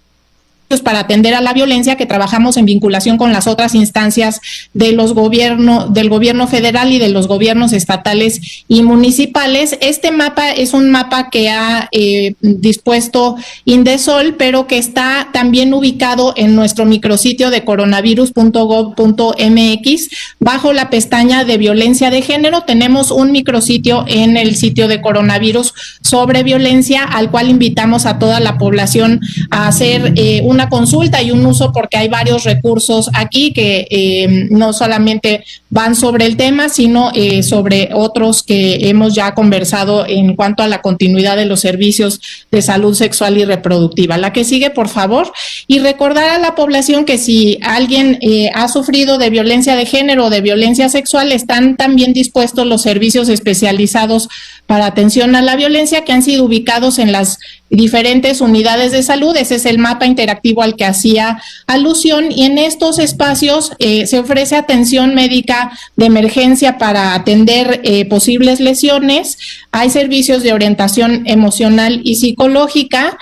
D: para atender a la violencia que trabajamos en vinculación con las otras instancias de los del gobierno federal y de los gobiernos estatales y municipales. Este mapa es un mapa que ha dispuesto Indesol, pero que está también ubicado en nuestro micrositio de coronavirus.gov.mx. Bajo la pestaña de violencia de género tenemos un micrositio en el sitio de coronavirus sobre violencia, al cual invitamos a toda la población a hacer una consulta y un uso, porque hay varios recursos aquí que no solamente van sobre el tema, sino sobre otros que hemos ya conversado en cuanto a la continuidad de los servicios de salud sexual y reproductiva. La que sigue, por favor. Y recordar a la población que si alguien ha sufrido de violencia de género o de violencia sexual, están también dispuestos los servicios especializados para atención a la violencia que han sido ubicados en las diferentes unidades de salud. Ese es el mapa interactivo al que hacía alusión, y en estos espacios se ofrece atención médica de emergencia para atender posibles lesiones. Hay servicios de orientación emocional y psicológica.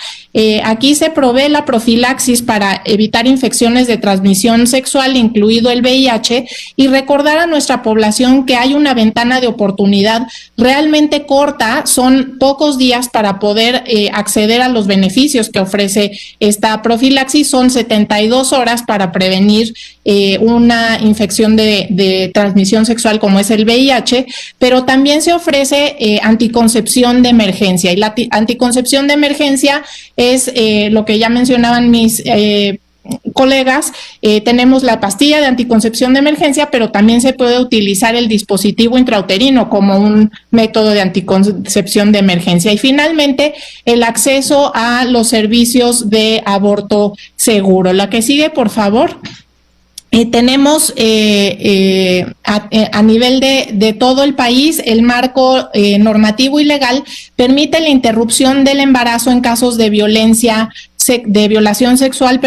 D: Aquí se provee la profilaxis para evitar infecciones de transmisión sexual, incluido el VIH, y recordar a nuestra población que hay una ventana de oportunidad realmente corta, son pocos días para poder acceder a los beneficios que ofrece esta profilaxis. Son 72 horas para prevenir una infección de transmisión sexual como es el VIH, pero también se ofrece anticoncepción de emergencia, y la anticoncepción de emergencia es lo que ya mencionaban mis colegas. Tenemos la pastilla de anticoncepción de emergencia, pero también se puede utilizar el dispositivo intrauterino como un método de anticoncepción de emergencia. Y finalmente, el acceso a los servicios de aborto seguro. La que sigue, por favor. Tenemos a nivel de todo el país, el marco normativo y legal permite la interrupción del embarazo en casos de violación sexual,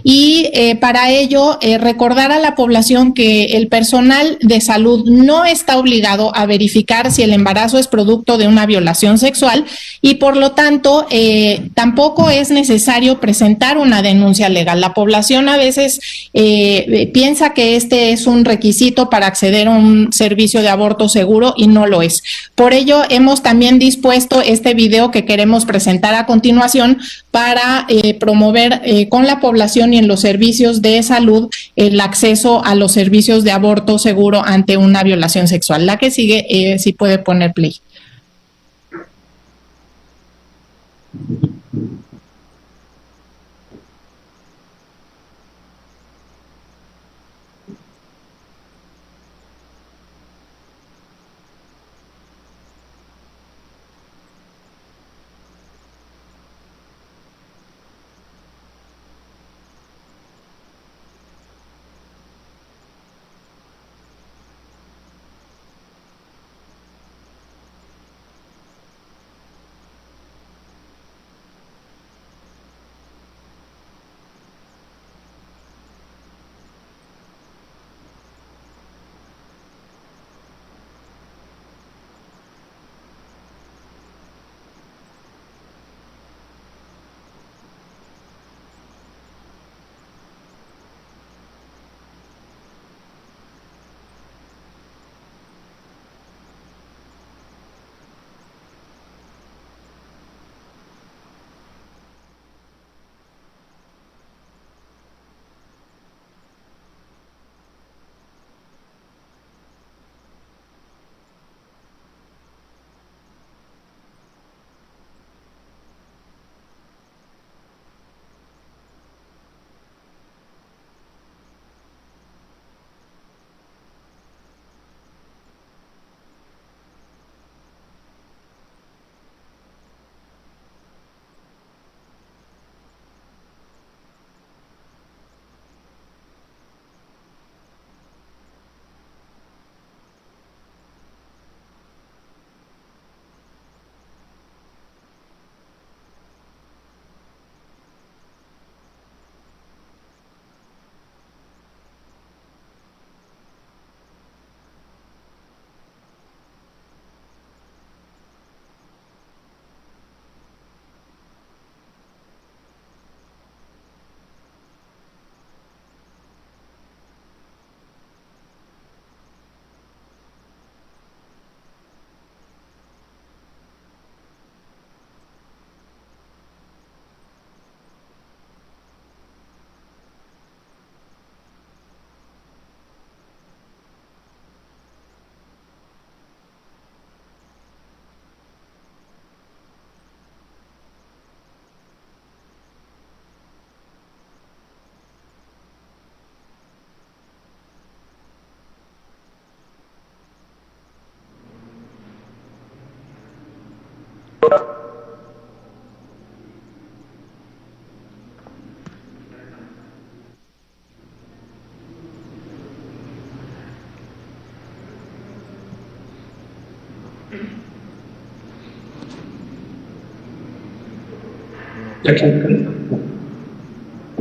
D: y para ello recordar a la población que el personal de salud no está obligado a verificar si el embarazo es producto de una violación sexual, y por lo tanto tampoco es necesario presentar una denuncia legal. La población a veces piensa que este es un requisito para acceder a un servicio de aborto seguro, y no lo es. Por ello hemos también dispuesto este video que queremos presentar a continuación para promover con la población y en los servicios de salud el acceso a los servicios de aborto seguro ante una violación sexual. La que sigue, si puede poner play.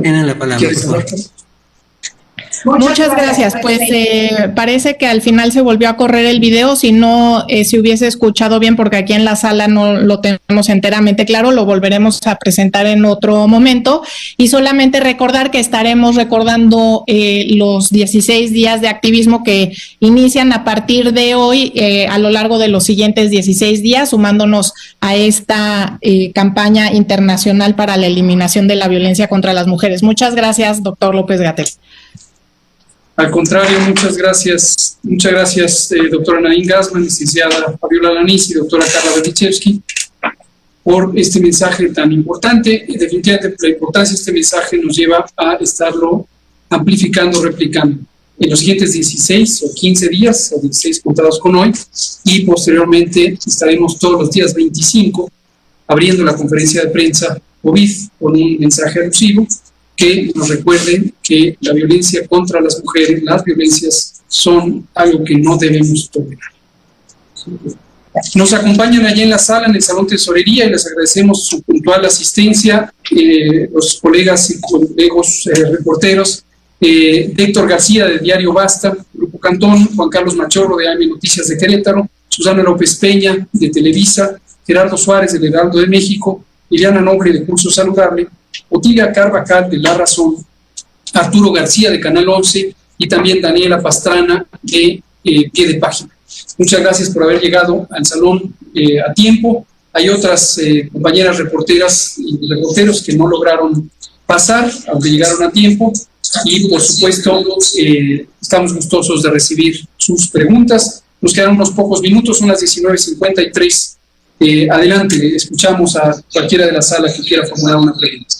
E: Tienen la palabra.
D: Muchas gracias. Pues parece que al final se volvió a correr el video. Si no se hubiese escuchado bien, porque aquí en la sala no lo tenemos enteramente claro, lo volveremos a presentar en otro momento. Y solamente recordar que estaremos recordando los 16 días de activismo que inician a partir de hoy a lo largo de los siguientes 16 días, sumándonos a esta campaña internacional para la eliminación de la violencia contra las mujeres. Muchas gracias, doctor López-Gatell.
B: Al contrario, muchas gracias, doctora Nadine Gassmann, licenciada Fabiola Lanís y doctora Carla Berdichevsky, por este mensaje tan importante. Y definitivamente la importancia de este mensaje nos lleva a estarlo amplificando, replicando en los siguientes 16 o 15 días, o 16 contados con hoy, y posteriormente estaremos todos los días 25 abriendo la conferencia de prensa COVID con un mensaje alusivo que nos recuerden que la violencia contra las mujeres, las violencias son algo que no debemos tolerar. Nos acompañan allí en la sala, en el Salón Tesorería, y les agradecemos su puntual asistencia, los colegas y colegas reporteros, Héctor García de Diario Basta, Grupo Cantón, Juan Carlos Machorro de AM Noticias de Querétaro, Susana López Peña de Televisa, Gerardo Suárez del Heraldo de México, Liliana Noble de Pulso Saludable, Otilia Carvajal de La Razón, Arturo García de Canal 11 y también Daniela Pastrana de Pie de Página. Muchas gracias por haber llegado al salón a tiempo. Hay otras compañeras reporteras y reporteros que no lograron pasar, aunque llegaron a tiempo, y por supuesto estamos gustosos de recibir sus preguntas. Nos quedan unos pocos minutos, son las 19:53. Adelante, escuchamos a cualquiera de la sala que quiera formular una pregunta.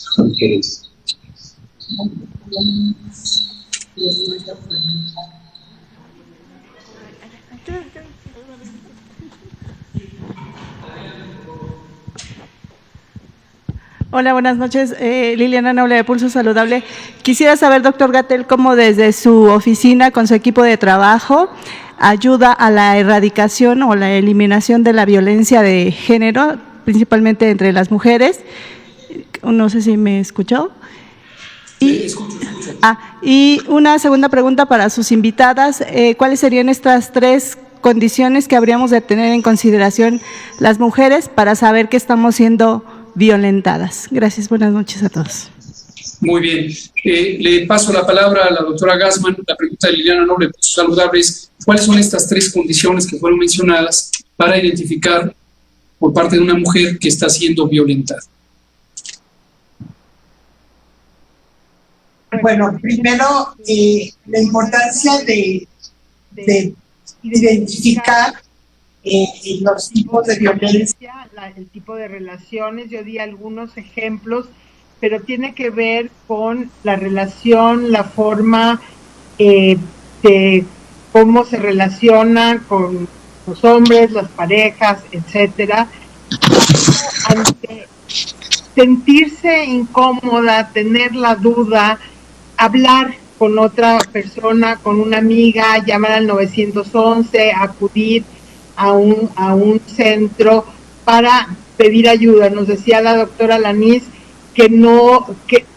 F: Hola, buenas noches. Liliana Noble de Pulso Saludable. Quisiera saber, doctor Gatell, cómo desde su oficina, con su equipo de trabajo, ayuda a la erradicación o la eliminación de la violencia de género, principalmente entre las mujeres. No sé si me escuchó. Y una segunda pregunta para sus invitadas. ¿Cuáles serían estas 3 condiciones que habríamos de tener en consideración las mujeres para saber que estamos siendo violentadas? Gracias, buenas noches a todos.
B: Muy bien. Le paso la palabra a la doctora Gassmann. La pregunta de Liliana Noble de Pulso Saludable es: ¿cuáles son estas 3 condiciones que fueron mencionadas para identificar por parte de una mujer que está siendo violentada?
A: Bueno, primero, la importancia de identificar los tipos de violencia,
G: el tipo de relaciones. Yo di algunos ejemplos, pero tiene que ver con la relación, la forma de cómo se relaciona con los hombres, las parejas, etcétera. Ante sentirse incómoda, tener la duda, hablar con otra persona, con una amiga, llamar al 911, acudir a un centro para pedir ayuda. Nos decía la doctora Lanís que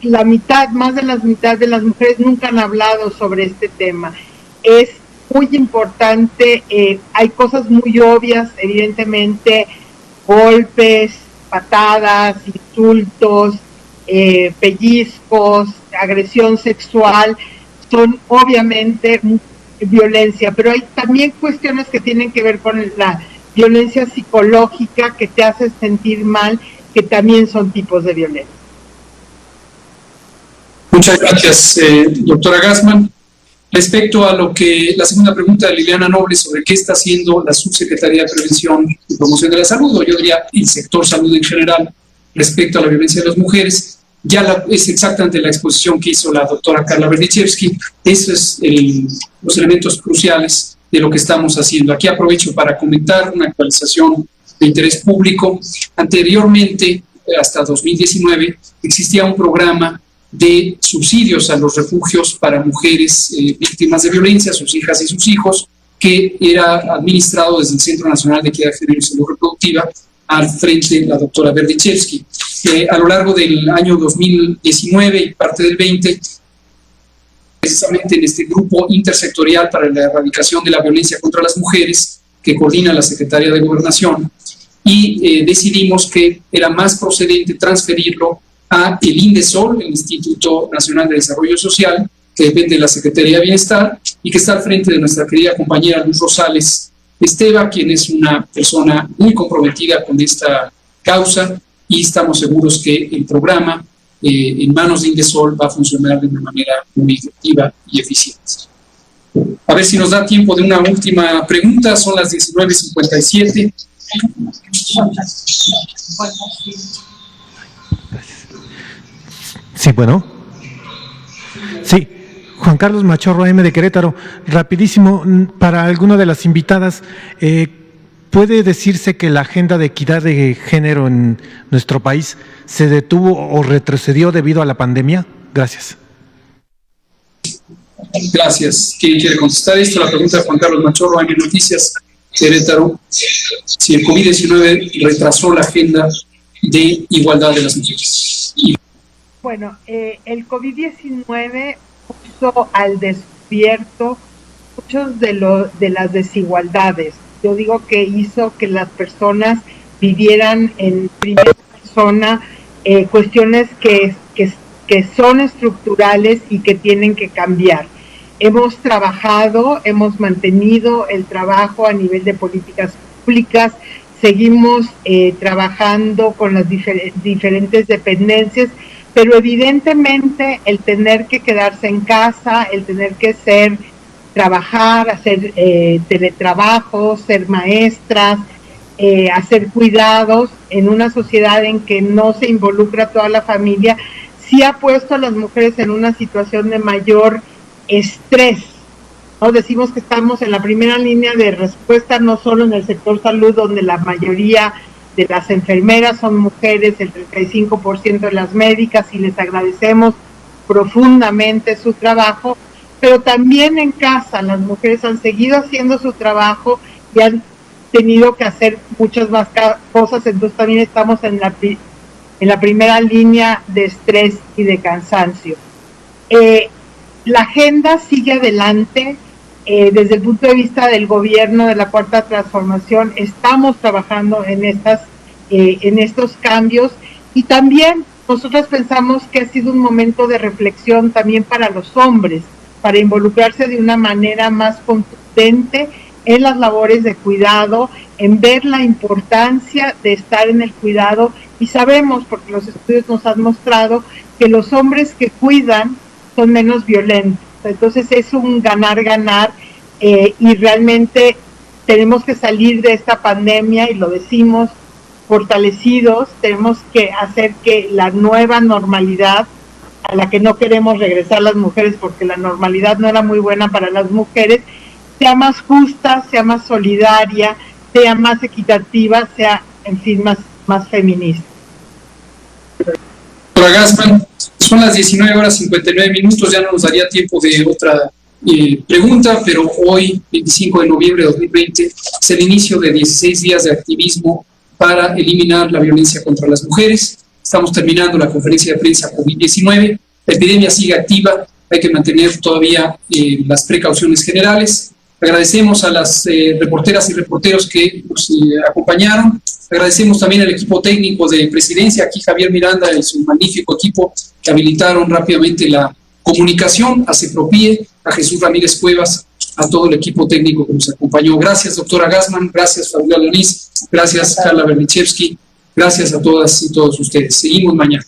G: la mitad, más de la mitad de las mujeres nunca han hablado sobre este tema. Es muy importante, hay cosas muy obvias, evidentemente, golpes, patadas, insultos, pellizcos, agresión sexual, son obviamente violencia, pero hay también cuestiones que tienen que ver con la violencia psicológica que te hace sentir mal, que también son tipos de violencia.
B: Muchas gracias, doctora Gassmann. Respecto a lo que la segunda pregunta de Liliana Noble sobre qué está haciendo la Subsecretaría de Prevención y Promoción de la Salud, o yo diría el sector salud en general, respecto a la violencia de las mujeres, es exactamente la exposición que hizo la doctora Carla Berdichevsky. Esos es los elementos cruciales de lo que estamos haciendo. Aquí aprovecho para comentar una actualización de interés público. Anteriormente, hasta 2019, existía un programa de subsidios a los refugios para mujeres víctimas de violencia, sus hijas y sus hijos, que era administrado desde el Centro Nacional de Equidad de Género y Salud Reproductiva, al frente de la doctora Berdichevsky. A lo largo del año 2019 y parte del 20, precisamente en este grupo intersectorial para la erradicación de la violencia contra las mujeres, que coordina la Secretaría de Gobernación, y decidimos que era más procedente transferirlo a el INDESOL, el Instituto Nacional de Desarrollo Social, que depende de la Secretaría de Bienestar y que está al frente de nuestra querida compañera Luz Rosales Esteva, quien es una persona muy comprometida con esta causa, y estamos seguros que el programa en manos de INDESOL va a funcionar de una manera muy efectiva y eficiente. A ver si nos da tiempo de una última pregunta. Son las 19:57.
E: Sí, bueno. Sí, Juan Carlos Machorro, AM de Querétaro. Rapidísimo, para alguna de las invitadas, ¿puede decirse que la agenda de equidad de género en nuestro país se detuvo o retrocedió debido a la pandemia? Gracias.
B: Gracias. ¿Quién quiere contestar esto? La pregunta de Juan Carlos Machorro, AM Noticias, Querétaro. Si el COVID-19 retrasó la agenda de igualdad de las mujeres.
G: Bueno, el COVID-19 puso al descubierto muchos de las desigualdades. Yo digo que hizo que las personas vivieran en primera persona cuestiones que son estructurales y que tienen que cambiar. Hemos trabajado, hemos mantenido el trabajo a nivel de políticas públicas, seguimos trabajando con las diferentes dependencias, pero evidentemente el tener que quedarse en casa, el tener que trabajar, hacer teletrabajo, ser maestras, hacer cuidados en una sociedad en que no se involucra toda la familia, sí ha puesto a las mujeres en una situación de mayor estrés, ¿no? Decimos que estamos en la primera línea de respuesta, no solo en el sector salud, donde la mayoría de las enfermeras son mujeres, el 35% de las médicas, y les agradecemos profundamente su trabajo, pero también en casa las mujeres han seguido haciendo su trabajo y han tenido que hacer muchas más cosas, entonces también estamos en la primera línea de estrés y de cansancio. La agenda sigue adelante. Desde el punto de vista del gobierno de la Cuarta Transformación, estamos trabajando en estos cambios, y también nosotros pensamos que ha sido un momento de reflexión también para los hombres, para involucrarse de una manera más contundente en las labores de cuidado, en ver la importancia de estar en el cuidado, y sabemos, porque los estudios nos han mostrado, que los hombres que cuidan son menos violentos. Entonces es un ganar-ganar, y realmente tenemos que salir de esta pandemia, y lo decimos, fortalecidos. Tenemos que hacer que la nueva normalidad, a la que no queremos regresar las mujeres porque la normalidad no era muy buena para las mujeres, sea más justa, sea más solidaria, sea más equitativa, sea, en fin, más feminista.
B: Doctora Gassmann, son las 19:59, ya no nos daría tiempo de otra pregunta, pero hoy, 25 de noviembre de 2020, es el inicio de 16 días de activismo para eliminar la violencia contra las mujeres. Estamos terminando la conferencia de prensa COVID-19, la epidemia sigue activa, hay que mantener todavía las precauciones generales. Agradecemos a las reporteras y reporteros que nos acompañaron. Agradecemos también al equipo técnico de Presidencia, aquí Javier Miranda y su magnífico equipo que habilitaron rápidamente la comunicación, a CEPROPIE, a Jesús Ramírez Cuevas, a todo el equipo técnico que nos acompañó. Gracias, doctora Gassmann, gracias, Fabiola Loniz, gracias, Carla Berdichevsky, gracias a todas y todos ustedes. Seguimos mañana.